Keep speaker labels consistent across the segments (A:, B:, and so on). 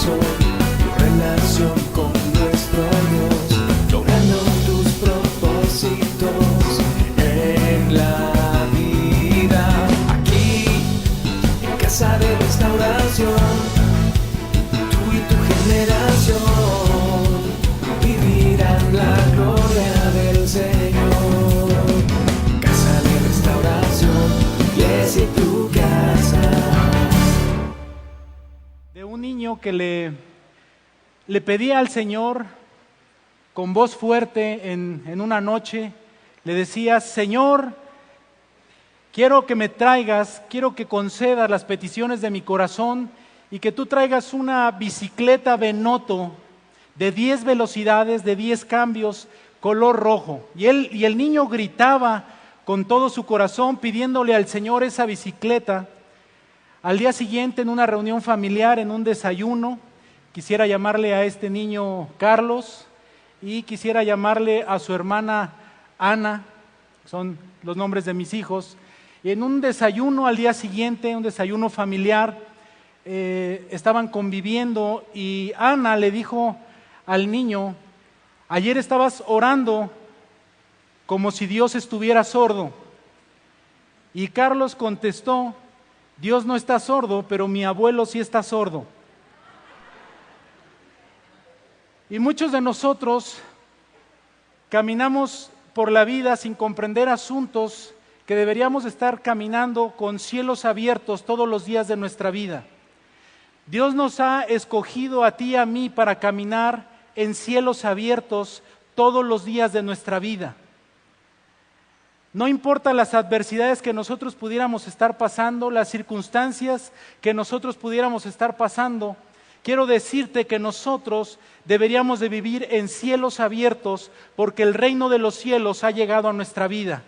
A: corazón, tu relación con nuestro Dios, logrando tus propósitos en la vida. Aquí, en Casa de Restauración, tú y tu generación vivirán la gloria del Señor. Casa de Restauración, iglesia y tu casa.
B: De un niño que le pedía al Señor con voz fuerte en una noche, le decía: Señor, quiero que me traigas, quiero que concedas las peticiones de mi corazón y que tú traigas una bicicleta Benotto de 10 velocidades, de 10 cambios, color rojo. Y el niño gritaba con todo su corazón pidiéndole al Señor esa bicicleta. Al día siguiente, en una reunión familiar, en un desayuno, quisiera llamarle a este niño Carlos y quisiera llamarle a su hermana Ana, son los nombres de mis hijos. Y en un desayuno al día siguiente, un desayuno familiar, estaban conviviendo y Ana le dijo al niño: ayer estabas orando como si Dios estuviera sordo. Y Carlos contestó: Dios no está sordo, pero mi abuelo sí está sordo. Y muchos de nosotros caminamos por la vida sin comprender asuntos que deberíamos estar caminando con cielos abiertos todos los días de nuestra vida. Dios nos ha escogido a ti y a mí para caminar en cielos abiertos todos los días de nuestra vida. No importa las adversidades que nosotros pudiéramos estar pasando, las circunstancias que nosotros pudiéramos estar pasando, quiero decirte que nosotros deberíamos de vivir en cielos abiertos porque el reino de los cielos ha llegado a nuestra vida.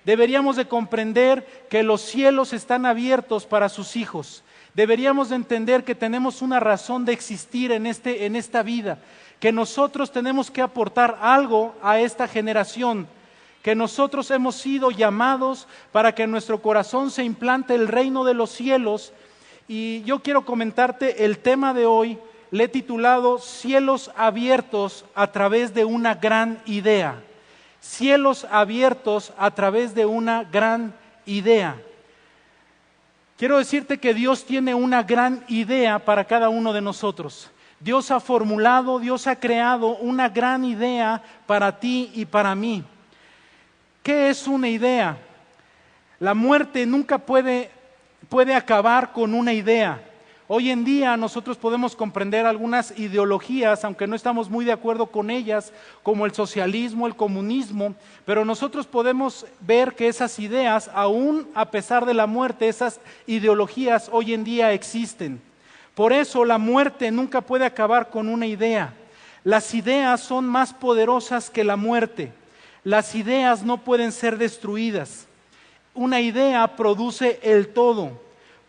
B: Deberíamos de comprender que los cielos están abiertos para sus hijos. Deberíamos de entender que tenemos una razón de existir en esta vida, que nosotros tenemos que aportar algo a esta generación, que nosotros hemos sido llamados para que en nuestro corazón se implante el reino de los cielos. Y yo quiero comentarte el tema de hoy, le he titulado Cielos abiertos a través de una gran idea. Cielos abiertos a través de una gran idea. Quiero decirte que Dios tiene una gran idea para cada uno de nosotros. Dios ha formulado, Dios ha creado una gran idea para ti y para mí. ¿Qué es una idea? La muerte nunca puede acabar con una idea. Hoy en día nosotros podemos comprender algunas ideologías, aunque no estamos muy de acuerdo con ellas, como el socialismo, el comunismo, pero nosotros podemos ver que esas ideas, aún a pesar de la muerte, esas ideologías hoy en día existen. Por eso la muerte nunca puede acabar con una idea. Las ideas son más poderosas que la muerte. Las ideas no pueden ser destruidas. Una idea produce el todo,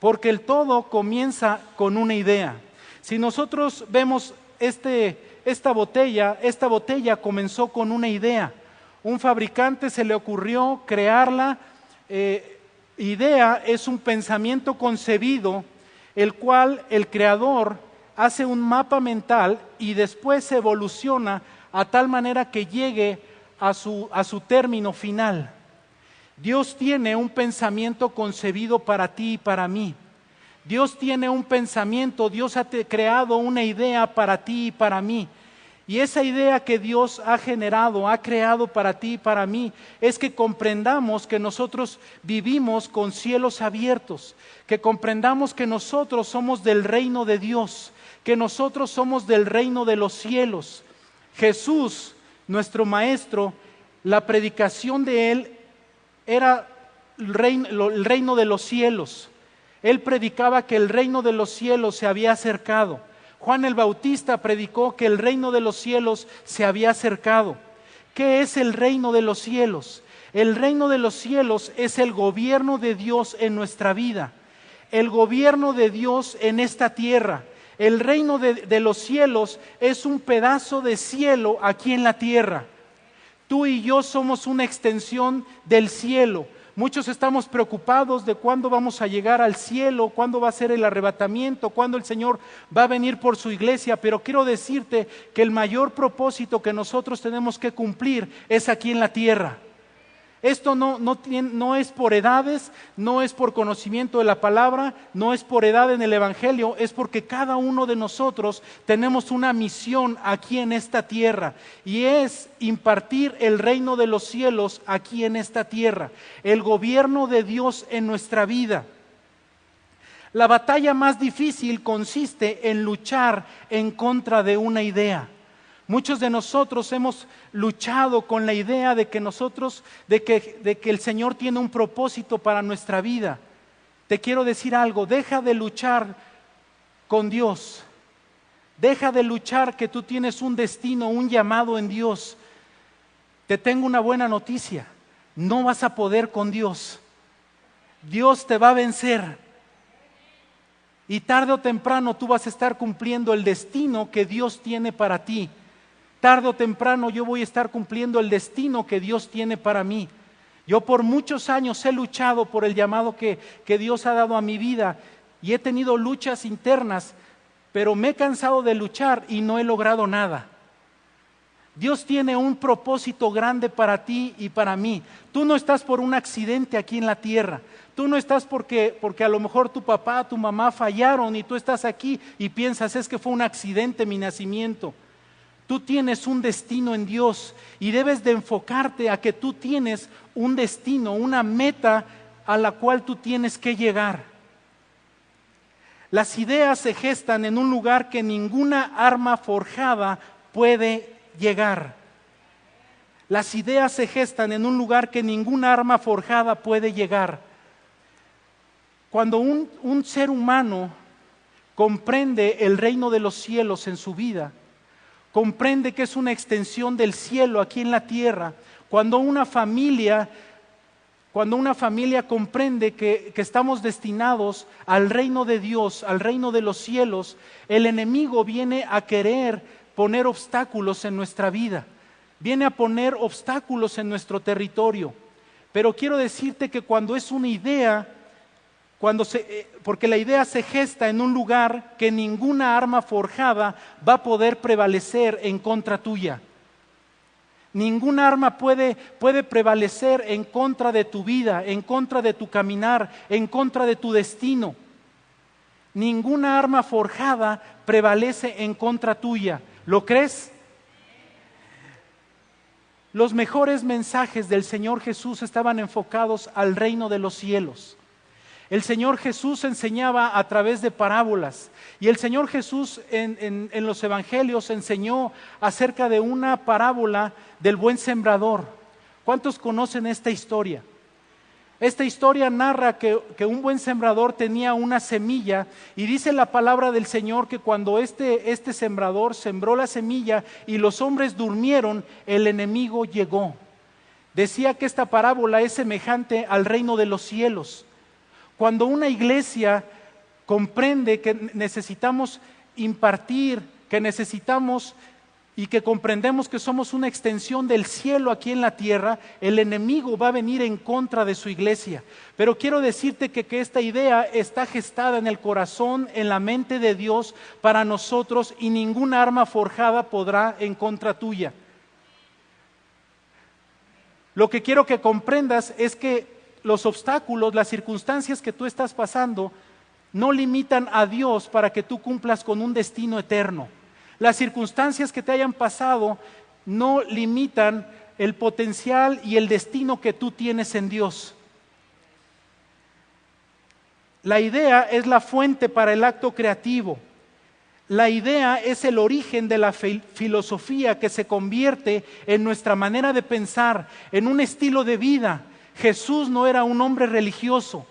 B: porque el todo comienza con una idea. Si nosotros vemos esta botella comenzó con una idea. Un fabricante se le ocurrió crearla. Idea es un pensamiento concebido, el cual el creador hace un mapa mental y después se evoluciona a tal manera que llegue a su término final. Dios tiene un pensamiento concebido para ti y para mí. Dios tiene un pensamiento, Dios ha creado una idea para ti y para mí. Y esa idea que Dios ha generado, ha creado para ti y para mí, es que comprendamos que nosotros vivimos con cielos abiertos, que comprendamos que nosotros somos del reino de Dios, que nosotros somos del reino de los cielos. Jesús, nuestro Maestro, la predicación de Él era el reino de los cielos. Él predicaba que el reino de los cielos se había acercado. Juan el Bautista predicó que el reino de los cielos se había acercado. ¿Qué es el reino de los cielos? El reino de los cielos es el gobierno de Dios en nuestra vida, el gobierno de Dios en esta tierra. El reino de los cielos es un pedazo de cielo aquí en la tierra. Tú y yo somos una extensión del cielo. Muchos estamos preocupados de cuándo vamos a llegar al cielo, cuándo va a ser el arrebatamiento, cuándo el Señor va a venir por su iglesia, pero quiero decirte que el mayor propósito que nosotros tenemos que cumplir es aquí en la tierra. Esto no es por edades, no es por conocimiento de la palabra, no es por edad en el Evangelio, es porque cada uno de nosotros tenemos una misión aquí en esta tierra y es impartir el reino de los cielos aquí en esta tierra, el gobierno de Dios en nuestra vida. La batalla más difícil consiste en luchar en contra de una idea. Muchos de nosotros hemos luchado con la idea de que el Señor tiene un propósito para nuestra vida. Te quiero decir algo, deja de luchar con Dios. Deja de luchar que tú tienes un destino, un llamado en Dios. Te tengo una buena noticia, no vas a poder con Dios. Dios te va a vencer. Y tarde o temprano tú vas a estar cumpliendo el destino que Dios tiene para ti. Tarde o temprano yo voy a estar cumpliendo el destino que Dios tiene para mí. Yo por muchos años he luchado por el llamado que Dios ha dado a mi vida y he tenido luchas internas, pero me he cansado de luchar y no he logrado nada. Dios tiene un propósito grande para ti y para mí. Tú no estás por un accidente aquí en la tierra. Tú no estás porque a lo mejor tu papá, tu mamá fallaron y tú estás aquí y piensas, es que fue un accidente mi nacimiento. Tú tienes un destino en Dios y debes de enfocarte a que tú tienes un destino, una meta a la cual tú tienes que llegar. Las ideas se gestan en un lugar que ninguna arma forjada puede llegar. Las ideas se gestan en un lugar que ninguna arma forjada puede llegar. Cuando un ser humano comprende el reino de los cielos en su vida, comprende que es una extensión del cielo aquí en la tierra, cuando una familia comprende que estamos destinados al reino de Dios, al reino de los cielos, el enemigo viene a querer poner obstáculos en nuestra vida, viene a poner obstáculos en nuestro territorio. Pero quiero decirte que cuando es una idea, porque la idea se gesta en un lugar que ninguna arma forjada va a poder prevalecer en contra tuya. Ninguna arma puede prevalecer en contra de tu vida, en contra de tu caminar, en contra de tu destino. Ninguna arma forjada prevalece en contra tuya. ¿Lo crees? Los mejores mensajes del Señor Jesús estaban enfocados al reino de los cielos. El Señor Jesús enseñaba a través de parábolas y el Señor Jesús en los evangelios enseñó acerca de una parábola del buen sembrador. ¿Cuántos conocen esta historia? Esta historia narra que un buen sembrador tenía una semilla y dice la palabra del Señor que cuando este sembrador sembró la semilla y los hombres durmieron, el enemigo llegó. Decía que esta parábola es semejante al reino de los cielos. Cuando una iglesia comprende que necesitamos impartir, que necesitamos y que comprendemos que somos una extensión del cielo aquí en la tierra, el enemigo va a venir en contra de su iglesia. Pero quiero decirte que esta idea está gestada en el corazón, en la mente de Dios para nosotros y ninguna arma forjada podrá en contra tuya. Lo que quiero que comprendas es que los obstáculos, las circunstancias que tú estás pasando, no limitan a Dios para que tú cumplas con un destino eterno. Las circunstancias que te hayan pasado no limitan el potencial y el destino que tú tienes en Dios. La idea es la fuente para el acto creativo. La idea es el origen de la filosofía que se convierte en nuestra manera de pensar, en un estilo de vida. Jesús no era un hombre religioso.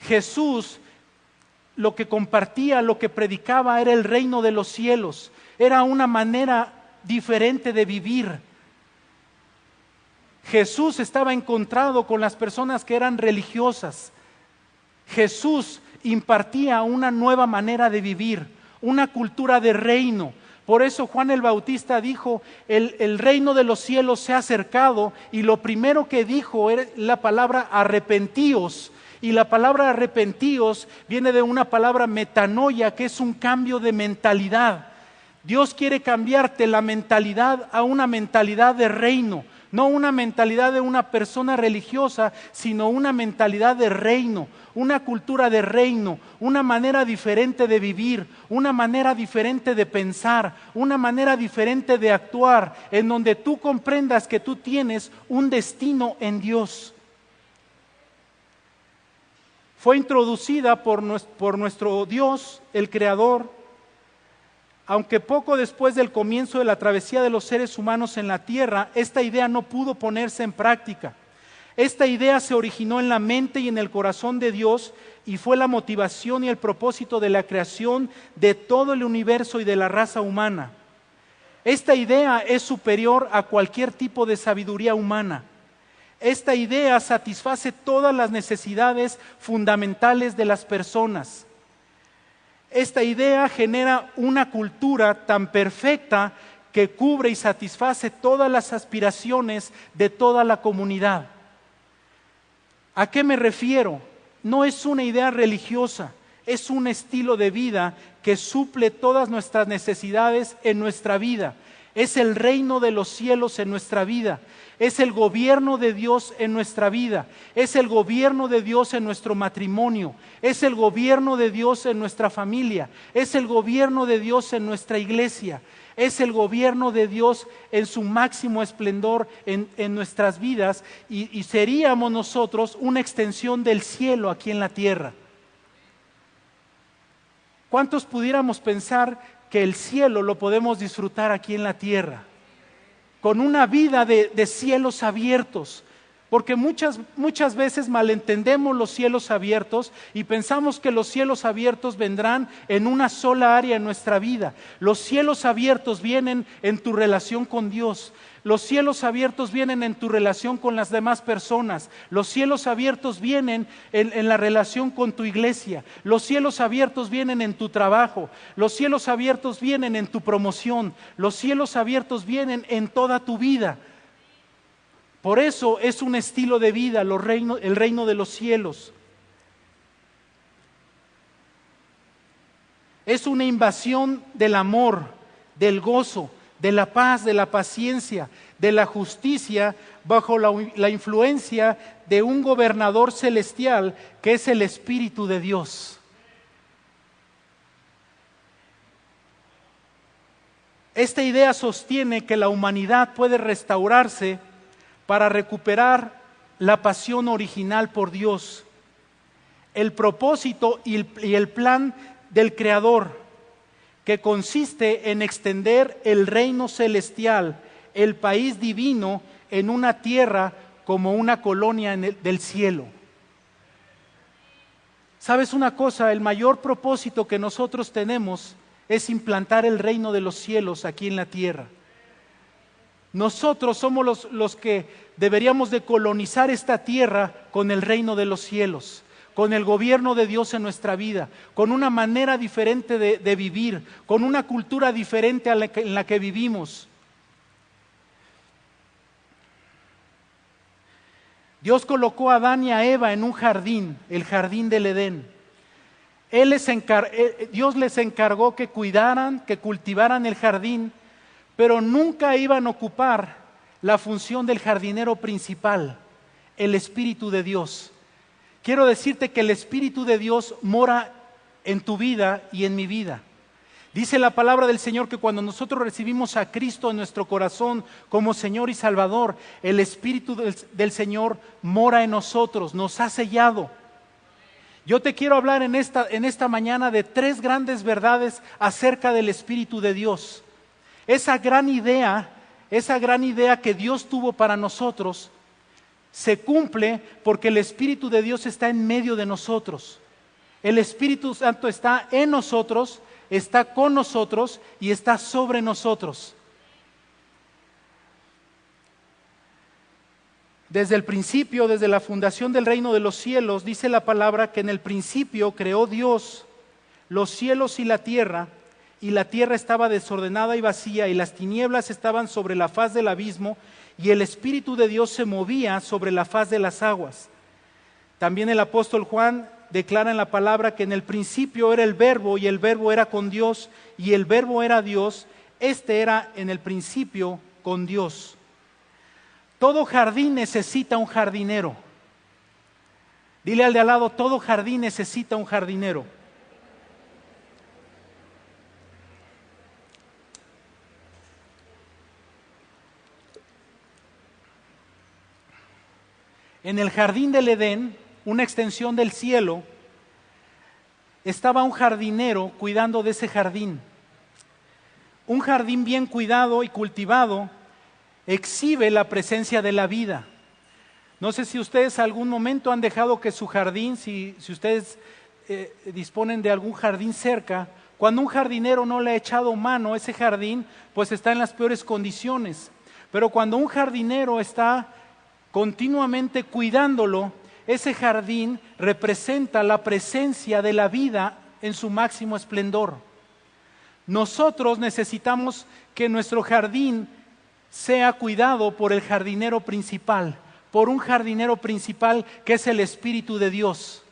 B: Jesús lo que compartía, lo que predicaba era el reino de los cielos. Era una manera diferente de vivir. Jesús estaba encontrado con las personas que eran religiosas. Jesús impartía una nueva manera de vivir, una cultura de reino. Por eso Juan el Bautista dijo, el reino de los cielos se ha acercado, y lo primero que dijo era la palabra arrepentíos. Y la palabra arrepentíos viene de una palabra metanoia, que es un cambio de mentalidad. Dios quiere cambiarte la mentalidad a una mentalidad de reino, no una mentalidad de una persona religiosa, sino una mentalidad de reino, una cultura de reino, una manera diferente de vivir, una manera diferente de pensar, una manera diferente de actuar, en donde tú comprendas que tú tienes un destino en Dios. Fue introducida por nuestro Dios, el Creador, aunque poco después del comienzo de la travesía de los seres humanos en la tierra, esta idea no pudo ponerse en práctica. Esta idea se originó en la mente y en el corazón de Dios y fue la motivación y el propósito de la creación de todo el universo y de la raza humana. Esta idea es superior a cualquier tipo de sabiduría humana. Esta idea satisface todas las necesidades fundamentales de las personas. Esta idea genera una cultura tan perfecta que cubre y satisface todas las aspiraciones de toda la comunidad. ¿A qué me refiero? No es una idea religiosa, es un estilo de vida que suple todas nuestras necesidades en nuestra vida. Es el reino de los cielos en nuestra vida. Es el gobierno de Dios en nuestra vida. Es el gobierno de Dios en nuestro matrimonio. Es el gobierno de Dios en nuestra familia. Es el gobierno de Dios en nuestra iglesia. Es el gobierno de Dios en su máximo esplendor en nuestras vidas, y seríamos nosotros una extensión del cielo aquí en la tierra. ¿Cuántos pudiéramos pensar que el cielo lo podemos disfrutar aquí en la tierra? Con una vida de cielos abiertos. Porque muchas veces malentendemos los cielos abiertos y pensamos que los cielos abiertos vendrán en una sola área en nuestra vida. Los cielos abiertos vienen en tu relación con Dios. Los cielos abiertos vienen en tu relación con las demás personas. Los cielos abiertos vienen en la relación con tu iglesia. Los cielos abiertos vienen en tu trabajo. Los cielos abiertos vienen en tu promoción. Los cielos abiertos vienen en toda tu vida. Por eso es un estilo de vida, el reino de los cielos. Es una invasión del amor, del gozo, de la paz, de la paciencia, de la justicia, bajo la influencia de un gobernador celestial que es el Espíritu de Dios. Esta idea sostiene que la humanidad puede restaurarse para recuperar la pasión original por Dios, el propósito y el plan del Creador, que consiste en extender el reino celestial, el país divino, en una tierra como una colonia del cielo. ¿Sabes una cosa? El mayor propósito que nosotros tenemos es implantar el reino de los cielos aquí en la tierra. Nosotros somos los que deberíamos de colonizar esta tierra con el reino de los cielos, con el gobierno de Dios en nuestra vida, con una manera diferente de vivir, con una cultura diferente en la que vivimos. Dios colocó a Adán y a Eva en un jardín, el jardín del Edén. Dios les encargó que cuidaran, que cultivaran el jardín, pero nunca iban a ocupar la función del jardinero principal, el Espíritu de Dios. Quiero decirte que el Espíritu de Dios mora en tu vida y en mi vida. Dice la palabra del Señor que cuando nosotros recibimos a Cristo en nuestro corazón como Señor y Salvador, el Espíritu del Señor mora en nosotros, nos ha sellado. Yo te quiero hablar en esta mañana de 3 grandes verdades acerca del Espíritu de Dios. Esa gran idea que Dios tuvo para nosotros se cumple porque el Espíritu de Dios está en medio de nosotros. El Espíritu Santo está en nosotros, está con nosotros y está sobre nosotros. Desde el principio, desde la fundación del reino de los cielos, dice la palabra que en el principio creó Dios los cielos y la tierra, y la tierra estaba desordenada y vacía, y las tinieblas estaban sobre la faz del abismo, y el Espíritu de Dios se movía sobre la faz de las aguas. También el apóstol Juan declara en la palabra que en el principio era el Verbo, y el Verbo era con Dios, y el Verbo era Dios. Este era en el principio con Dios. Todo jardín necesita un jardinero. Dile al de al lado, todo jardín necesita un jardinero. En el jardín del Edén, una extensión del cielo, estaba un jardinero cuidando de ese jardín. Un jardín bien cuidado y cultivado exhibe la presencia de la vida. No sé si ustedes algún momento han dejado que su jardín, si ustedes disponen de algún jardín cerca, cuando un jardinero no le ha echado mano a ese jardín, pues está en las peores condiciones. Pero cuando un jardinero está continuamente cuidándolo, ese jardín representa la presencia de la vida en su máximo esplendor. Nosotros necesitamos que nuestro jardín sea cuidado por el jardinero principal, por un jardinero principal que es el Espíritu de Dios.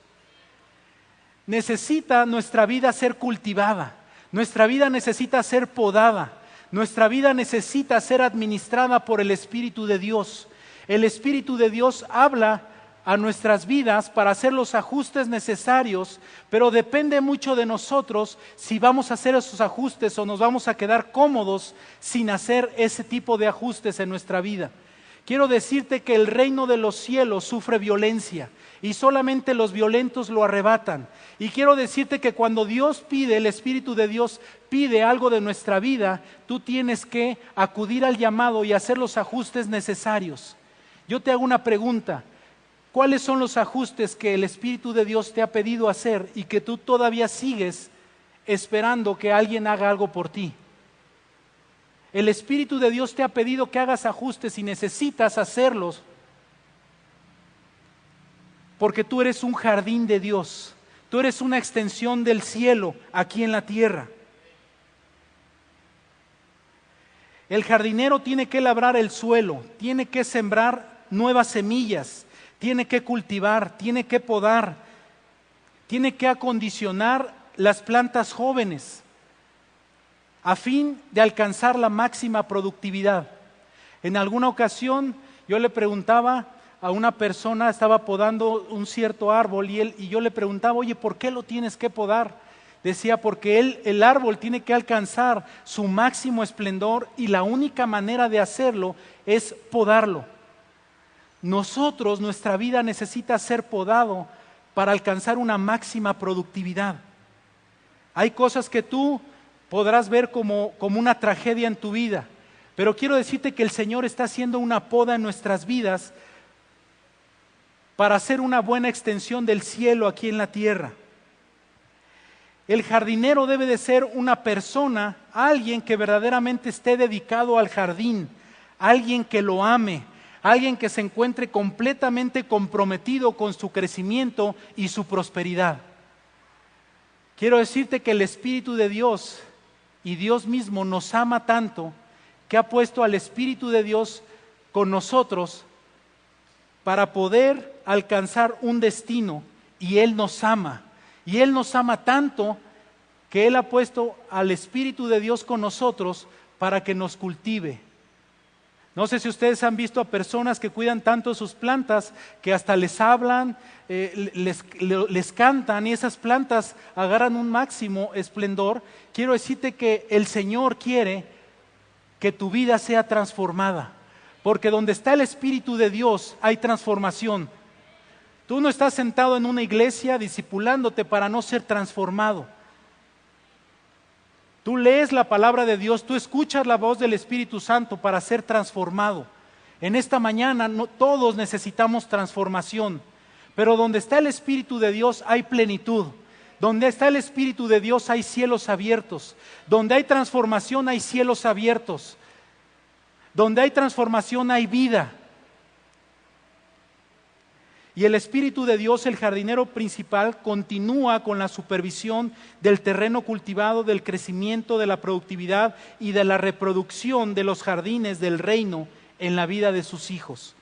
B: Necesita nuestra vida ser cultivada, nuestra vida necesita ser podada, nuestra vida necesita ser administrada por el Espíritu de Dios. El Espíritu de Dios habla a nuestras vidas para hacer los ajustes necesarios, pero depende mucho de nosotros si vamos a hacer esos ajustes o nos vamos a quedar cómodos sin hacer ese tipo de ajustes en nuestra vida. Quiero decirte que el reino de los cielos sufre violencia y solamente los violentos lo arrebatan. Y quiero decirte que cuando Dios pide, el Espíritu de Dios pide algo de nuestra vida, tú tienes que acudir al llamado y hacer los ajustes necesarios. Yo te hago una pregunta. ¿Cuáles son los ajustes que el Espíritu de Dios te ha pedido hacer y que tú todavía sigues esperando que alguien haga algo por ti? El Espíritu de Dios te ha pedido que hagas ajustes y necesitas hacerlos porque tú eres un jardín de Dios. Tú eres una extensión del cielo aquí en la tierra. El jardinero tiene que labrar el suelo, tiene que sembrar nuevas semillas, tiene que cultivar, tiene que podar, tiene que acondicionar las plantas jóvenes a fin de alcanzar la máxima productividad. En alguna ocasión yo le preguntaba a una persona, estaba podando un cierto árbol y yo le preguntaba, oye, ¿por qué lo tienes que podar? Decía, porque el árbol tiene que alcanzar su máximo esplendor y la única manera de hacerlo es podarlo. Nosotros, nuestra vida necesita ser podado para alcanzar una máxima productividad. Hay cosas que tú podrás ver como una tragedia en tu vida, pero quiero decirte que el Señor está haciendo una poda en nuestras vidas para hacer una buena extensión del cielo aquí en la tierra. El jardinero debe de ser una persona, alguien que verdaderamente esté dedicado al jardín, alguien que lo ame, alguien que se encuentre completamente comprometido con su crecimiento y su prosperidad. Quiero decirte que el Espíritu de Dios y Dios mismo nos ama tanto que ha puesto al Espíritu de Dios con nosotros para poder alcanzar un destino, y Él nos ama. Y Él nos ama tanto que Él ha puesto al Espíritu de Dios con nosotros para que nos cultive. No sé si ustedes han visto a personas que cuidan tanto sus plantas que hasta les hablan, les cantan y esas plantas agarran un máximo esplendor. Quiero decirte que el Señor quiere que tu vida sea transformada, porque donde está el Espíritu de Dios hay transformación. Tú no estás sentado en una iglesia discipulándote para no ser transformado. Tú lees la palabra de Dios, tú escuchas la voz del Espíritu Santo para ser transformado. En esta mañana todos necesitamos transformación, pero donde está el Espíritu de Dios hay plenitud. Donde está el Espíritu de Dios hay cielos abiertos. Donde hay transformación hay cielos abiertos. Donde hay transformación hay vida. Y el Espíritu de Dios, el jardinero principal, continúa con la supervisión del terreno cultivado, del crecimiento, de la productividad y de la reproducción de los jardines del reino en la vida de sus hijos.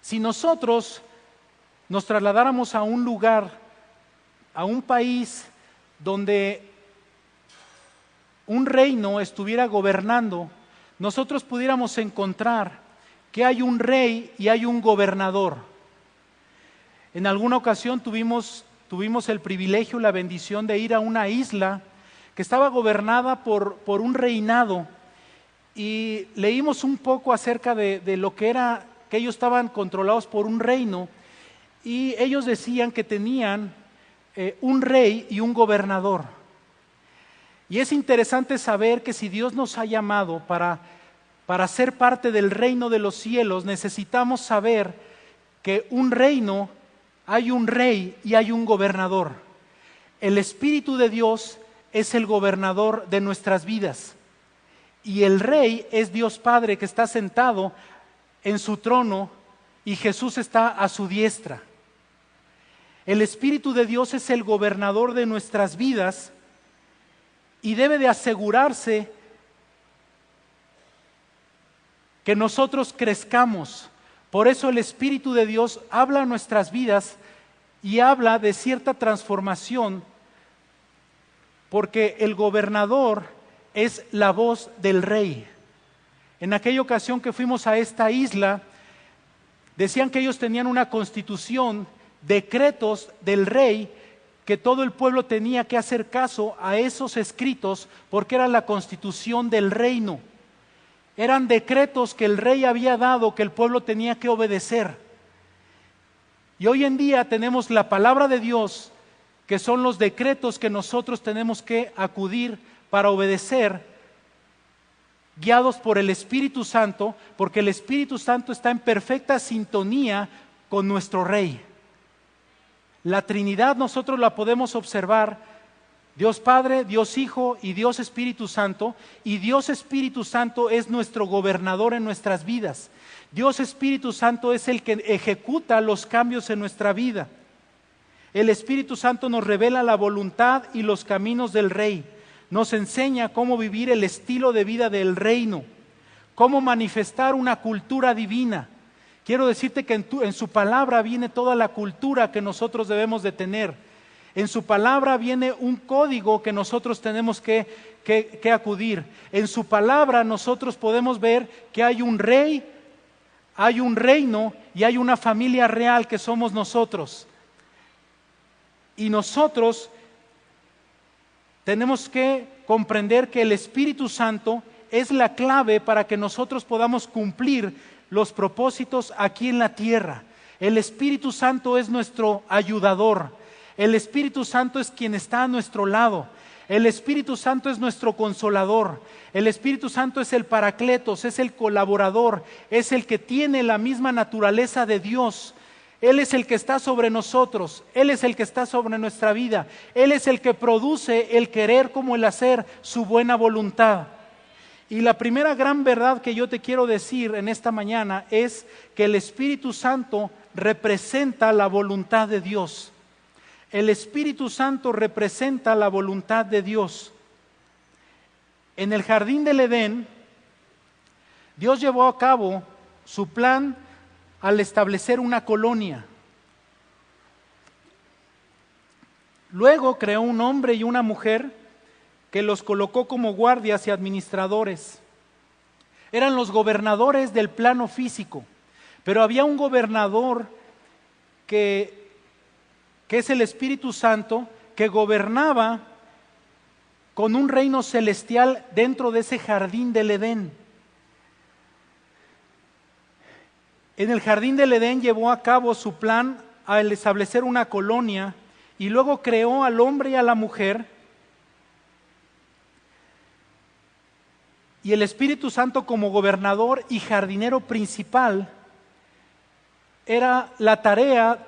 B: Si nosotros nos trasladáramos a un lugar, a un país donde un reino estuviera gobernando, nosotros pudiéramos encontrar que hay un rey y hay un gobernador. En alguna ocasión tuvimos el privilegio y la bendición de ir a una isla que estaba gobernada por un reinado, y leímos un poco acerca de lo que era, que ellos estaban controlados por un reino, y ellos decían que tenían un rey y un gobernador. Y es interesante saber que si Dios nos ha llamado para ser parte del reino de los cielos, necesitamos saber que un reino, hay un rey y hay un gobernador. El Espíritu de Dios es el gobernador de nuestras vidas, y el rey es Dios Padre, que está sentado en su trono, y Jesús está a su diestra. El Espíritu de Dios es el gobernador de nuestras vidas y debe de asegurarse que nosotros crezcamos. Por eso el Espíritu de Dios habla a nuestras vidas y habla de cierta transformación, porque el gobernador es la voz del rey. En aquella ocasión que fuimos a esta isla, decían que ellos tenían una constitución, decretos del rey, que todo el pueblo tenía que hacer caso a esos escritos, porque era la constitución del reino. Eran decretos que el rey había dado, que el pueblo tenía que obedecer. Y hoy en día tenemos la palabra de Dios, que son los decretos que nosotros tenemos que acudir para obedecer, guiados por el Espíritu Santo, porque el Espíritu Santo está en perfecta sintonía con nuestro Rey. La Trinidad nosotros la podemos observar: Dios Padre, Dios Hijo y Dios Espíritu Santo, y Dios Espíritu Santo es nuestro gobernador en nuestras vidas. Dios Espíritu Santo es el que ejecuta los cambios en nuestra vida. El Espíritu Santo nos revela la voluntad y los caminos del Rey, nos enseña cómo vivir el estilo de vida del reino, cómo manifestar una cultura divina. Quiero decirte que en su palabra viene toda la cultura que nosotros debemos de tener. En su palabra viene un código que nosotros tenemos que acudir. En su palabra nosotros podemos ver que hay un rey, hay un reino y hay una familia real que somos nosotros. Y nosotros tenemos que comprender que el Espíritu Santo es la clave para que nosotros podamos cumplir los propósitos aquí en la tierra. El Espíritu Santo es nuestro ayudador. El Espíritu Santo es quien está a nuestro lado. El Espíritu Santo es nuestro consolador. El Espíritu Santo es el Paracletos, es el colaborador, es el que tiene la misma naturaleza de Dios. Él es el que está sobre nosotros, Él es el que está sobre nuestra vida. Él es el que produce el querer como el hacer, su buena voluntad. Y la primera gran verdad que yo te quiero decir en esta mañana es que el Espíritu Santo representa la voluntad de Dios. El Espíritu Santo representa la voluntad de Dios. En el jardín del Edén, Dios llevó a cabo su plan al establecer una colonia. Luego creó un hombre y una mujer que los colocó como guardias y administradores. Eran los gobernadores del plano físico, pero había un gobernador que es el Espíritu Santo, que gobernaba con un reino celestial dentro de ese jardín del Edén. En el jardín del Edén llevó a cabo su plan al establecer una colonia, y luego creó al hombre y a la mujer. Y el Espíritu Santo, como gobernador y jardinero principal, era la tarea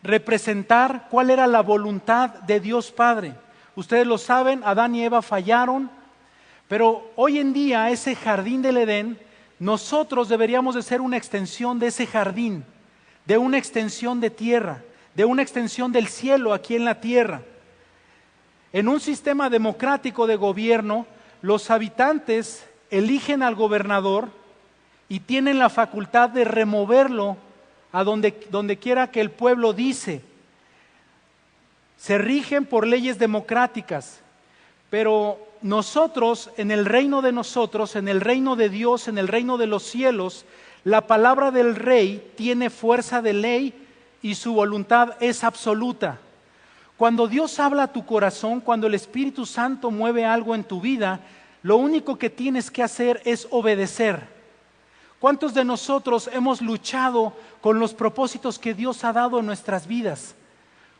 B: representar cuál era la voluntad de Dios Padre. Ustedes lo saben, Adán y Eva fallaron, pero hoy en día ese jardín del Edén, nosotros deberíamos de ser una extensión de ese jardín, de una extensión de tierra, de una extensión del cielo aquí en la tierra. En un sistema democrático de gobierno, los habitantes eligen al gobernador y tienen la facultad de removerlo a donde quiera que el pueblo dice. Se rigen por leyes democráticas, pero nosotros, en el reino de nosotros, en el reino de Dios, en el reino de los cielos, la palabra del rey tiene fuerza de ley y su voluntad es absoluta. Cuando Dios habla a tu corazón, cuando el Espíritu Santo mueve algo en tu vida, lo único que tienes que hacer es obedecer. ¿Cuántos de nosotros hemos luchado con los propósitos que Dios ha dado en nuestras vidas?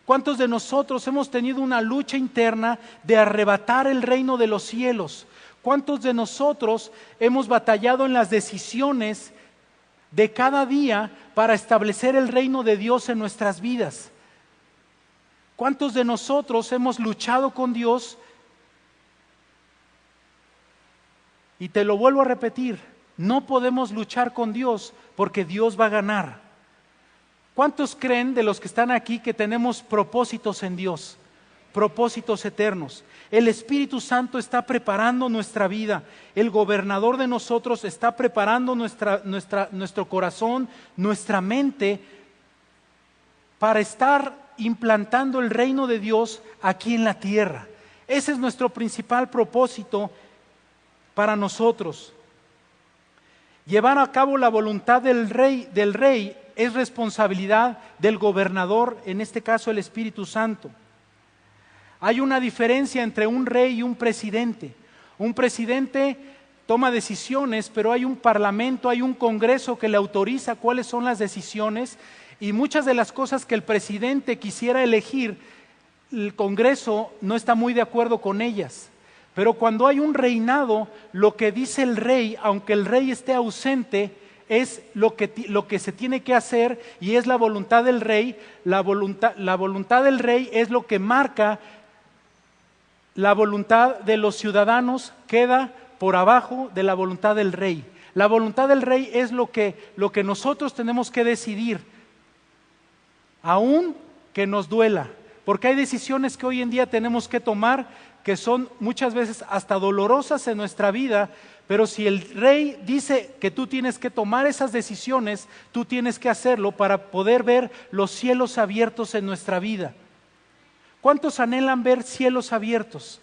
B: ¿Cuántos de nosotros hemos tenido una lucha interna de arrebatar el reino de los cielos? ¿Cuántos de nosotros hemos batallado en las decisiones de cada día para establecer el reino de Dios en nuestras vidas? ¿Cuántos de nosotros hemos luchado con Dios? Y te lo vuelvo a repetir, no podemos luchar con Dios porque Dios va a ganar. ¿Cuántos creen de los que están aquí que tenemos propósitos en Dios? Propósitos eternos. El Espíritu Santo está preparando nuestra vida. El gobernador de nosotros está preparando nuestro corazón, nuestra mente, para estar implantando el reino de Dios aquí en la tierra. Ese es nuestro principal propósito para nosotros. Llevar a cabo la voluntad del rey es responsabilidad del gobernador, en este caso el Espíritu Santo. Hay una diferencia entre un rey y un presidente. Un presidente toma decisiones, pero hay un parlamento, hay un congreso que le autoriza cuáles son las decisiones, y muchas de las cosas que el presidente quisiera elegir, el congreso no está muy de acuerdo con ellas. Pero cuando hay un reinado, lo que dice el rey, aunque el rey esté ausente, es lo que se tiene que hacer, y es la voluntad del rey. La voluntad del rey es lo que marca la voluntad de los ciudadanos, queda por abajo de la voluntad del rey. La voluntad del rey es lo que nosotros tenemos que decidir, aun que nos duela, porque hay decisiones que hoy en día tenemos que tomar que son muchas veces hasta dolorosas en nuestra vida, pero si el rey dice que tú tienes que tomar esas decisiones, tú tienes que hacerlo para poder ver los cielos abiertos en nuestra vida. ¿Cuántos anhelan ver cielos abiertos?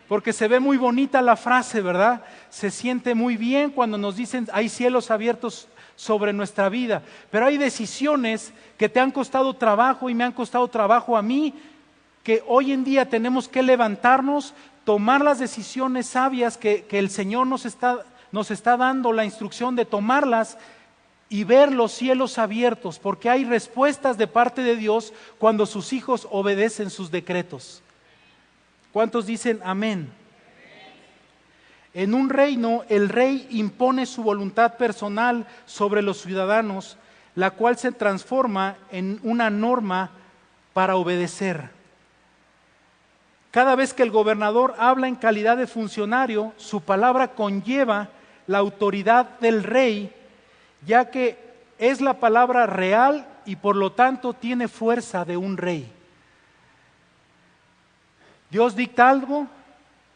B: Porque se ve muy bonita la frase, ¿verdad? Se siente muy bien cuando nos dicen hay cielos abiertos sobre nuestra vida, pero hay decisiones que te han costado trabajo y me han costado trabajo a mí, que hoy en día tenemos que levantarnos, tomar las decisiones sabias que el Señor nos está dando la instrucción de tomarlas y ver los cielos abiertos, porque hay respuestas de parte de Dios cuando sus hijos obedecen sus decretos. ¿Cuántos dicen amén? En un reino, el rey impone su voluntad personal sobre los ciudadanos, la cual se transforma en una norma para obedecer. Cada vez que el gobernador habla en calidad de funcionario, su palabra conlleva la autoridad del rey, ya que es la palabra real y por lo tanto tiene fuerza de un rey. Dios dicta algo,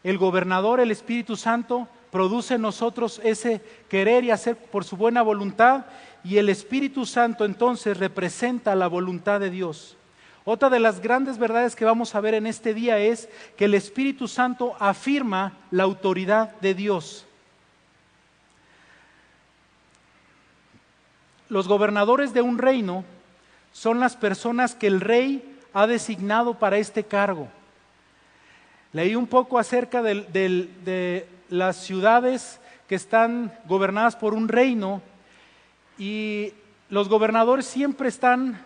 B: el gobernador, el Espíritu Santo, produce en nosotros ese querer y hacer por su buena voluntad, y el Espíritu Santo entonces representa la voluntad de Dios. Otra de las grandes verdades que vamos a ver en este día es que el Espíritu Santo afirma la autoridad de Dios. Los gobernadores de un reino son las personas que el rey ha designado para este cargo. Leí un poco acerca de las ciudades que están gobernadas por un reino, y los gobernadores siempre están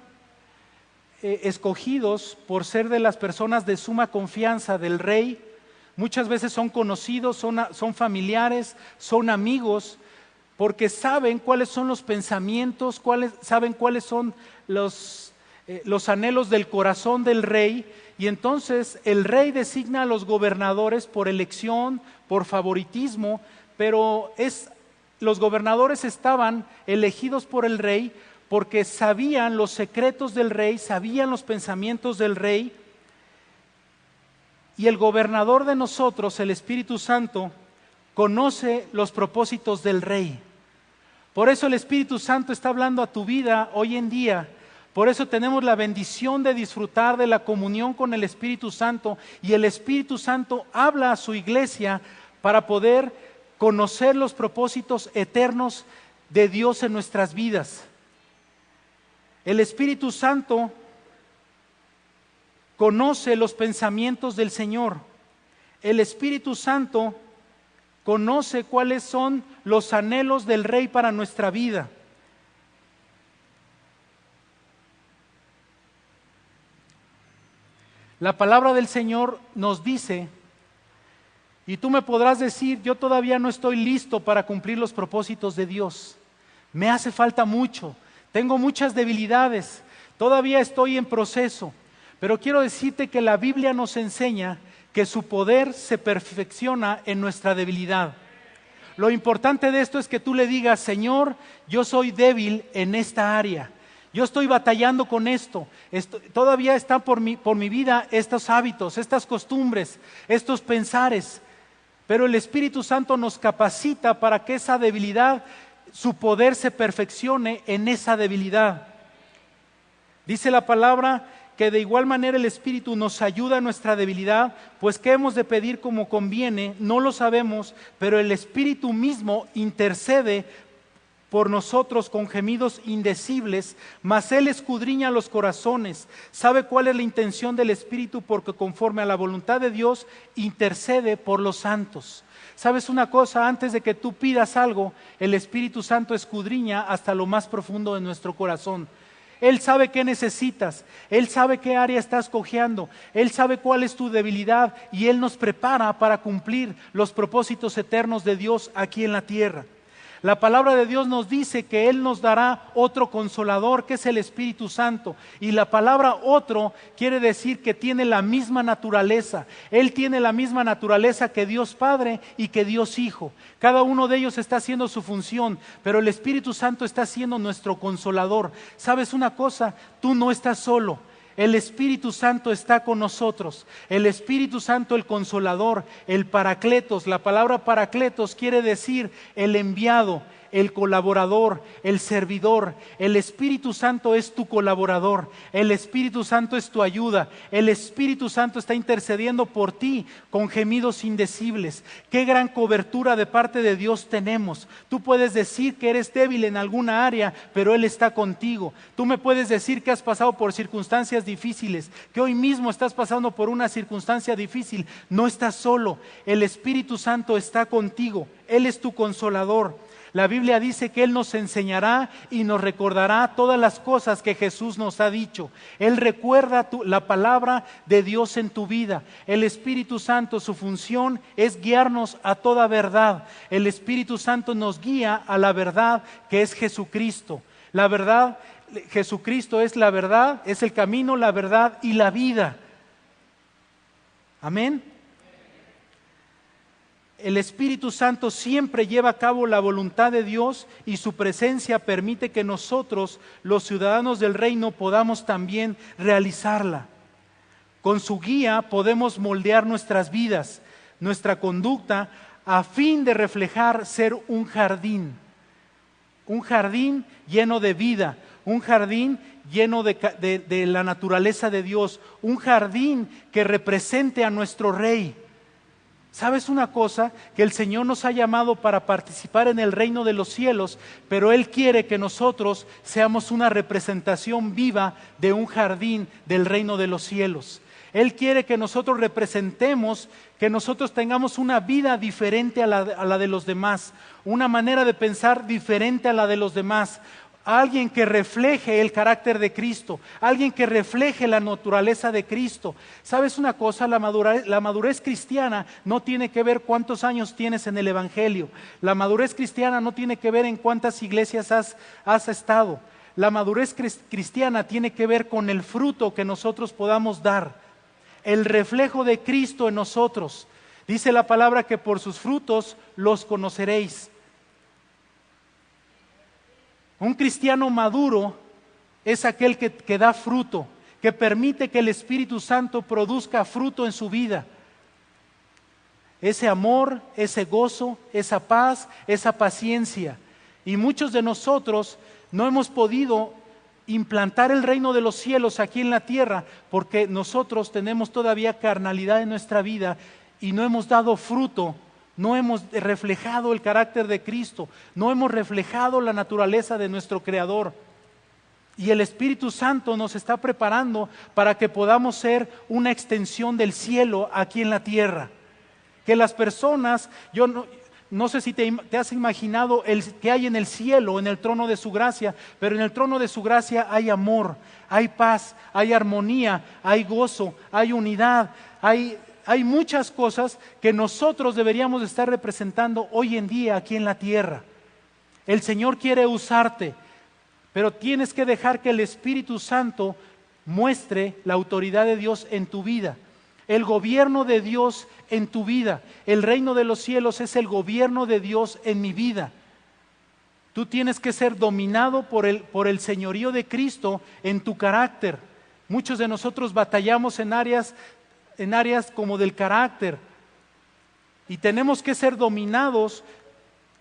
B: escogidos por ser de las personas de suma confianza del rey. Muchas veces son conocidos, son familiares, son amigos, porque saben cuáles son los pensamientos, saben cuáles son los anhelos del corazón del rey, y entonces el rey designa a los gobernadores por elección, por favoritismo, pero es los gobernadores estaban elegidos por el rey porque sabían los secretos del rey, sabían los pensamientos del rey. Y el gobernador de nosotros, el Espíritu Santo, conoce los propósitos del rey. Por eso el Espíritu Santo está hablando a tu vida hoy en día. Por eso tenemos la bendición de disfrutar de la comunión con el Espíritu Santo, y el Espíritu Santo habla a su iglesia para poder conocer los propósitos eternos de Dios en nuestras vidas. El Espíritu Santo conoce los pensamientos del Señor. El Espíritu Santo conoce cuáles son los anhelos del Rey para nuestra vida. La palabra del Señor nos dice, y tú me podrás decir, yo todavía no estoy listo para cumplir los propósitos de Dios. Me hace falta mucho, tengo muchas debilidades, todavía estoy en proceso. Pero quiero decirte que la Biblia nos enseña que su poder se perfecciona en nuestra debilidad. Lo importante de esto es que tú le digas, Señor, yo soy débil en esta área. Yo estoy batallando con esto. Todavía están por mi vida estos hábitos, estas costumbres, estos pensares. Pero el Espíritu Santo nos capacita para que esa debilidad, su poder se perfeccione en esa debilidad. Dice la palabra que de igual manera el Espíritu nos ayuda en nuestra debilidad, pues ¿qué hemos de pedir como conviene? No lo sabemos, pero el Espíritu mismo intercede por nosotros con gemidos indecibles, mas Él escudriña los corazones, sabe cuál es la intención del Espíritu, porque conforme a la voluntad de Dios intercede por los santos. ¿Sabes una cosa? Antes de que tú pidas algo, el Espíritu Santo escudriña hasta lo más profundo de nuestro corazón. Él sabe qué necesitas, Él sabe qué área estás cojeando, Él sabe cuál es tu debilidad, y Él nos prepara para cumplir los propósitos eternos de Dios aquí en la tierra. La palabra de Dios nos dice que Él nos dará otro consolador, que es el Espíritu Santo. Y la palabra otro quiere decir que tiene la misma naturaleza. Él tiene la misma naturaleza que Dios Padre y que Dios Hijo. Cada uno de ellos está haciendo su función, pero el Espíritu Santo está siendo nuestro consolador. ¿Sabes una cosa? Tú no estás solo. El Espíritu Santo está con nosotros. El Espíritu Santo, el Consolador, el Paracletos. La palabra Paracletos quiere decir el enviado, el colaborador, el servidor. El Espíritu Santo es tu colaborador. El Espíritu Santo es tu ayuda. El Espíritu Santo está intercediendo por ti con gemidos indecibles. Qué gran cobertura de parte de Dios tenemos. Tú puedes decir que eres débil en alguna área, pero Él está contigo. Tú me puedes decir que has pasado por circunstancias difíciles, que hoy mismo estás pasando por una circunstancia difícil. No estás solo. El Espíritu Santo está contigo. Él es tu consolador. La Biblia dice que Él nos enseñará y nos recordará todas las cosas que Jesús nos ha dicho. Él recuerda la palabra de Dios en tu vida. El Espíritu Santo, su función es guiarnos a toda verdad. El Espíritu Santo nos guía a la verdad que es Jesucristo. La verdad, Jesucristo es la verdad, es el camino, la verdad y la vida. Amén. El Espíritu Santo siempre lleva a cabo la voluntad de Dios, y su presencia permite que nosotros, los ciudadanos del reino, podamos también realizarla. Con su guía podemos moldear nuestras vidas, nuestra conducta, a fin de reflejar ser un jardín lleno de vida, un jardín lleno de la naturaleza de Dios, un jardín que represente a nuestro Rey. ¿Sabes una cosa? Que el Señor nos ha llamado para participar en el reino de los cielos, pero Él quiere que nosotros seamos una representación viva de un jardín del reino de los cielos. Él quiere que nosotros representemos, que nosotros tengamos una vida diferente a la de los demás, una manera de pensar diferente a la de los demás. Alguien que refleje el carácter de Cristo, alguien que refleje la naturaleza de Cristo. ¿Sabes una cosa? La madurez cristiana no tiene que ver cuántos años tienes en el Evangelio. La madurez cristiana no tiene que ver en cuántas iglesias has estado. La madurez cristiana tiene que ver con el fruto que nosotros podamos dar, el reflejo de Cristo en nosotros. Dice la palabra que por sus frutos los conoceréis. Un cristiano maduro es aquel que da fruto, que permite que el Espíritu Santo produzca fruto en su vida. Ese amor, ese gozo, esa paz, esa paciencia. Y muchos de nosotros no hemos podido implantar el reino de los cielos aquí en la tierra porque nosotros tenemos todavía carnalidad en nuestra vida y no hemos dado fruto, no hemos reflejado el carácter de Cristo, no hemos reflejado la naturaleza de nuestro Creador. Y el Espíritu Santo nos está preparando para que podamos ser una extensión del cielo aquí en la tierra. Que las personas, yo no sé si te has imaginado que hay en el cielo, en el trono de su gracia, pero en el trono de su gracia hay amor, hay paz, hay armonía, hay gozo, hay unidad, hay muchas cosas que nosotros deberíamos estar representando hoy en día aquí en la tierra. El Señor quiere usarte, pero tienes que dejar que el Espíritu Santo muestre la autoridad de Dios en tu vida. El gobierno de Dios en tu vida. El reino de los cielos es el gobierno de Dios en mi vida. Tú tienes que ser dominado por el señorío de Cristo en tu carácter. Muchos de nosotros batallamos en áreas como del carácter. Y tenemos que ser dominados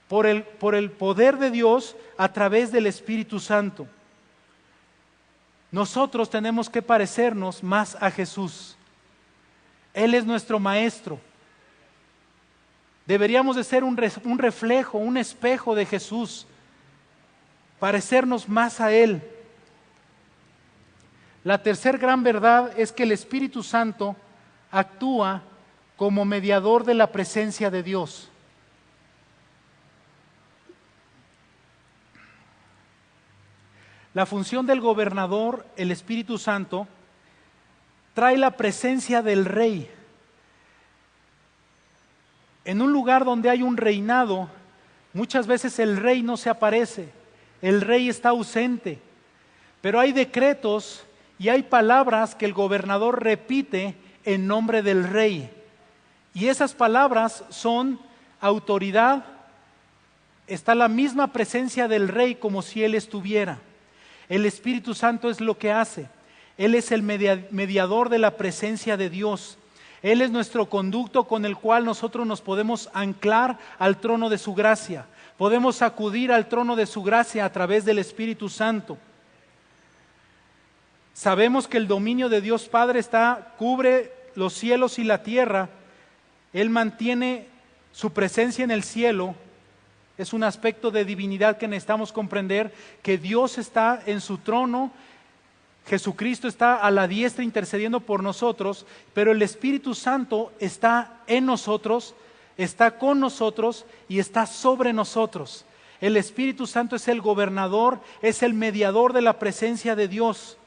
B: por el poder de Dios a través del Espíritu Santo. Nosotros tenemos que parecernos más a Jesús. Él es nuestro maestro. Deberíamos de ser un reflejo, un espejo de Jesús, parecernos más a Él. La tercera gran verdad es que el Espíritu Santo actúa como mediador de la presencia de Dios. La función del gobernador, el Espíritu Santo, trae la presencia del rey. En un lugar donde hay un reinado, muchas veces el rey no se aparece, el rey está ausente, pero hay decretos y hay palabras que el gobernador repite en nombre del rey. Y esas palabras son autoridad, está la misma presencia del rey como si él estuviera. El Espíritu Santo es lo que hace. Él es el mediador de la presencia de Dios. Él es nuestro conducto con el cual nosotros nos podemos anclar al trono de su gracia. Podemos acudir al trono de su gracia a través del Espíritu Santo. Sabemos que el dominio de Dios Padre cubre los cielos y la tierra. Él mantiene su presencia en el cielo. Es un aspecto de divinidad que necesitamos comprender, que Dios está en su trono. Jesucristo está a la diestra intercediendo por nosotros, pero el Espíritu Santo está en nosotros, está con nosotros y está sobre nosotros. El Espíritu Santo es el gobernador, es el mediador de la presencia de Dios.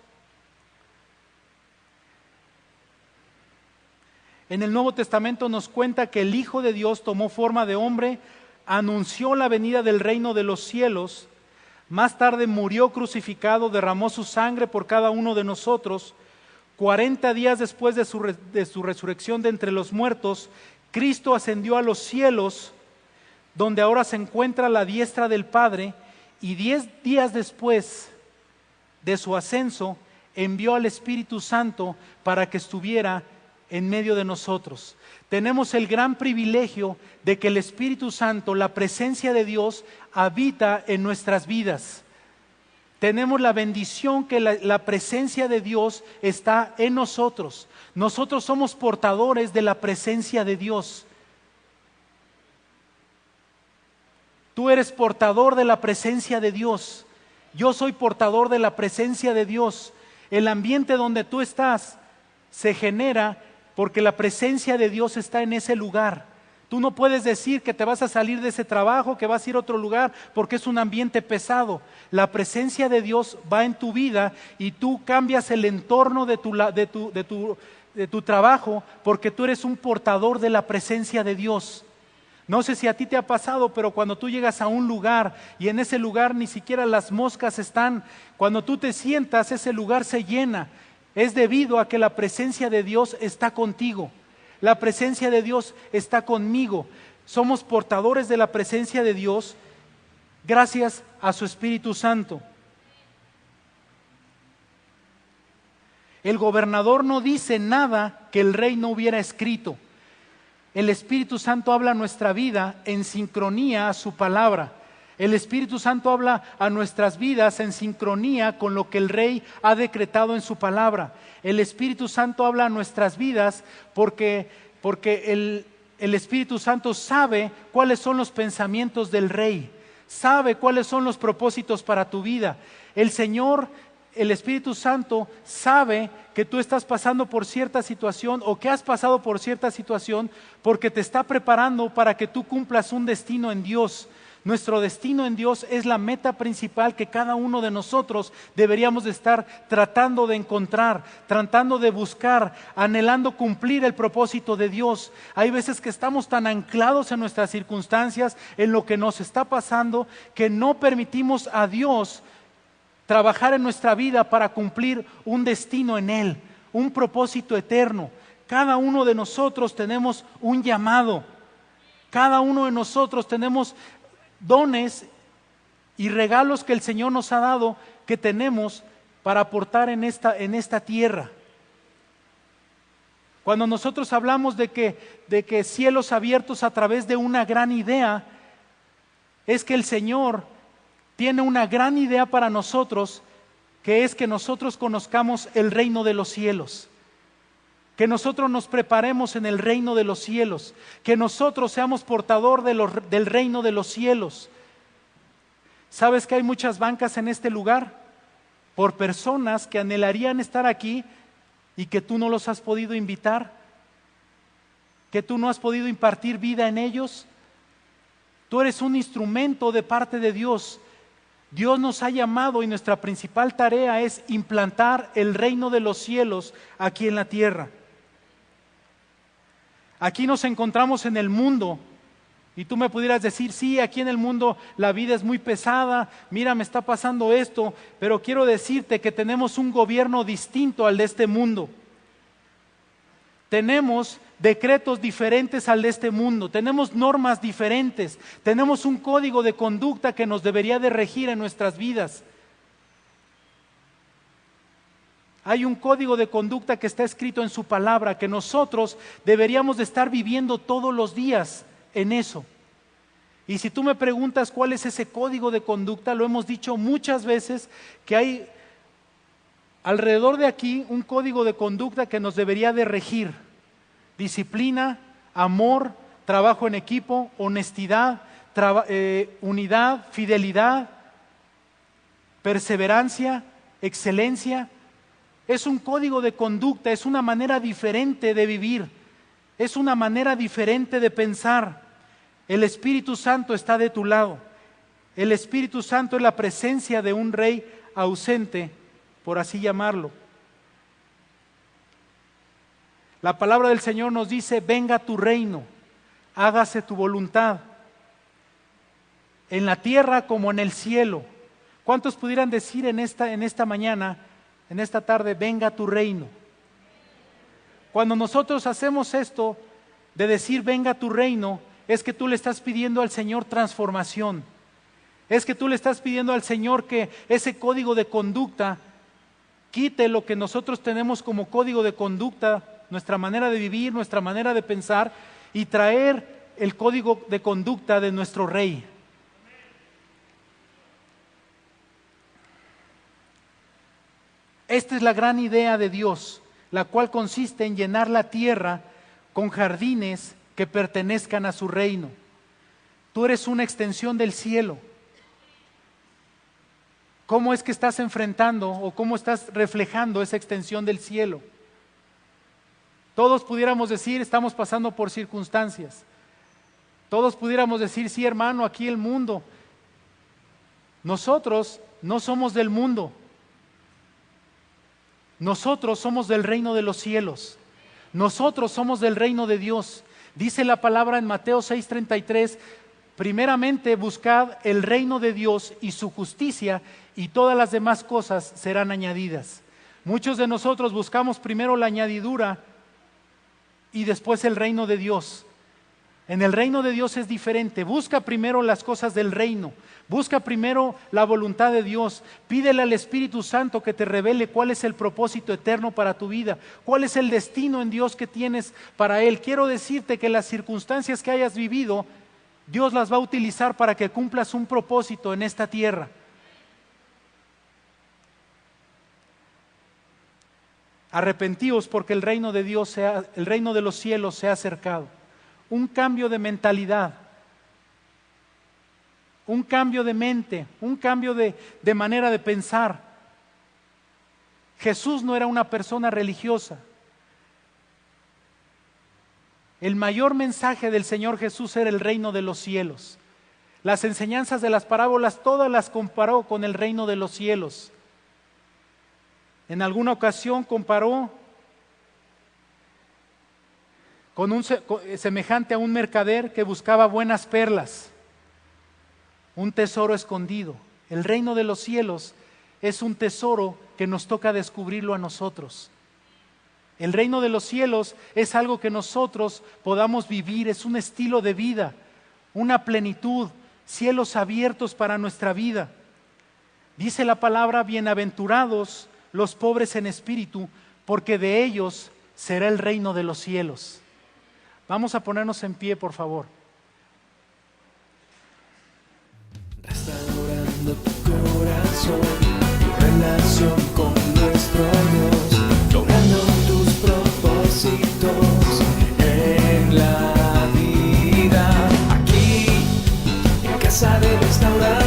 B: En el Nuevo Testamento nos cuenta que el Hijo de Dios tomó forma de hombre, anunció la venida del reino de los cielos. Más tarde murió crucificado, derramó su sangre por cada uno de nosotros. 40 días después de su resurrección de entre los muertos, Cristo ascendió a los cielos, donde ahora se encuentra a la diestra del Padre, y 10 días después de su ascenso, envió al Espíritu Santo para que estuviera en medio de nosotros. Tenemos el gran privilegio de que el Espíritu Santo, la presencia de Dios, habita en nuestras vidas. Tenemos la bendición que la presencia de Dios está en nosotros. Nosotros somos portadores de la presencia de Dios. Tú eres portador de la presencia de Dios. Yo soy portador de la presencia de Dios. El ambiente donde tú estás se genera porque la presencia de Dios está en ese lugar. Tú no puedes decir que te vas a salir de ese trabajo, que vas a ir a otro lugar, porque es un ambiente pesado. La presencia de Dios va en tu vida y tú cambias el entorno de tu trabajo porque tú eres un portador de la presencia de Dios. No sé si a ti te ha pasado, pero cuando tú llegas a un lugar y en ese lugar ni siquiera las moscas están, cuando tú te sientas, ese lugar se llena. Es debido a que la presencia de Dios está contigo. La presencia de Dios está conmigo. Somos portadores de la presencia de Dios gracias a su Espíritu Santo. El gobernador no dice nada que el rey no hubiera escrito. El Espíritu Santo habla a nuestra vida en sincronía a su palabra. El Espíritu Santo habla a nuestras vidas en sincronía con lo que el Rey ha decretado en su palabra. El Espíritu Santo habla a nuestras vidas porque el Espíritu Santo sabe cuáles son los pensamientos del Rey, sabe cuáles son los propósitos para tu vida. El Señor, el Espíritu Santo sabe que tú estás pasando por cierta situación o que has pasado por cierta situación porque te está preparando para que tú cumplas un destino en Dios. Nuestro destino en Dios es la meta principal que cada uno de nosotros deberíamos de estar tratando de encontrar, tratando de buscar, anhelando cumplir el propósito de Dios. Hay veces que estamos tan anclados en nuestras circunstancias, en lo que nos está pasando, que no permitimos a Dios trabajar en nuestra vida para cumplir un destino en Él, un propósito eterno. Cada uno de nosotros tenemos un llamado, cada uno de nosotros tenemos dones y regalos que el Señor nos ha dado que tenemos para aportar en esta tierra. Cuando nosotros hablamos de que cielos abiertos a través de una gran idea, es que el Señor tiene una gran idea para nosotros, que es que nosotros conozcamos el reino de los cielos, que nosotros nos preparemos en el reino de los cielos, que nosotros seamos portador del reino de los cielos. ¿Sabes que hay muchas bancas en este lugar? Por personas que anhelarían estar aquí y que tú no los has podido invitar, que tú no has podido impartir vida en ellos. Tú eres un instrumento de parte de Dios. Dios nos ha llamado y nuestra principal tarea es implantar el reino de los cielos aquí en la tierra. Aquí nos encontramos en el mundo y tú me pudieras decir, sí, aquí en el mundo la vida es muy pesada, mira, me está pasando esto, pero quiero decirte que tenemos un gobierno distinto al de este mundo. Tenemos decretos diferentes al de este mundo, tenemos normas diferentes, tenemos un código de conducta que nos debería de regir en nuestras vidas. Hay un código de conducta que está escrito en su palabra, que nosotros deberíamos de estar viviendo todos los días en eso. Y si tú me preguntas cuál es ese código de conducta, lo hemos dicho muchas veces, que hay alrededor de aquí un código de conducta que nos debería de regir. Disciplina, amor, trabajo en equipo, honestidad, unidad, fidelidad, perseverancia, excelencia. Es un código de conducta, es una manera diferente de vivir, es una manera diferente de pensar. El Espíritu Santo está de tu lado. El Espíritu Santo es la presencia de un rey ausente, por así llamarlo. La palabra del Señor nos dice, venga tu reino, hágase tu voluntad, en la tierra como en el cielo. ¿Cuántos pudieran decir en esta mañana, en esta tarde, venga tu reino? Cuando nosotros hacemos esto de decir venga tu reino, es que tú le estás pidiendo al Señor transformación. Es que tú le estás pidiendo al Señor que ese código de conducta quite lo que nosotros tenemos como código de conducta, nuestra manera de vivir, nuestra manera de pensar, y traer el código de conducta de nuestro Rey. Esta es la gran idea de Dios, la cual consiste en llenar la tierra con jardines que pertenezcan a su reino. Tú eres una extensión del cielo. ¿Cómo es que estás enfrentando o cómo estás reflejando esa extensión del cielo? Todos pudiéramos decir, estamos pasando por circunstancias. Todos pudiéramos decir, sí, hermano, aquí el mundo. Nosotros no somos del mundo. Nosotros somos del reino de los cielos. Nosotros somos del reino de Dios. Dice la palabra en Mateo 6:33, primeramente buscad el reino de Dios y su justicia, y todas las demás cosas serán añadidas. Muchos de nosotros buscamos primero la añadidura y después el reino de Dios. En el reino de Dios es diferente. Busca primero las cosas del reino. Busca primero la voluntad de Dios. Pídele al Espíritu Santo que te revele cuál es el propósito eterno para tu vida. Cuál es el destino en Dios que tienes para Él. Quiero decirte que las circunstancias que hayas vivido, Dios las va a utilizar para que cumplas un propósito en esta tierra. Arrepentíos porque el reino de Dios el reino de los cielos se ha acercado. Un cambio de mentalidad, un cambio de mente, un cambio de manera de pensar. Jesús no era una persona religiosa. El mayor mensaje del Señor Jesús era el reino de los cielos. Las enseñanzas de las parábolas todas las comparó con el reino de los cielos. En alguna ocasión comparó semejante a un mercader que buscaba buenas perlas, un tesoro escondido. El reino de los cielos es un tesoro que nos toca descubrirlo a nosotros. El reino de los cielos es algo que nosotros podamos vivir, es un estilo de vida, una plenitud, cielos abiertos para nuestra vida. Dice la palabra: bienaventurados los pobres en espíritu, porque de ellos será el reino de los cielos. Vamos a ponernos en pie, por favor.
A: Restaurando tu corazón, tu relación con nuestro Dios, logrando tus propósitos en la vida. Aquí, en Casa de Restauración.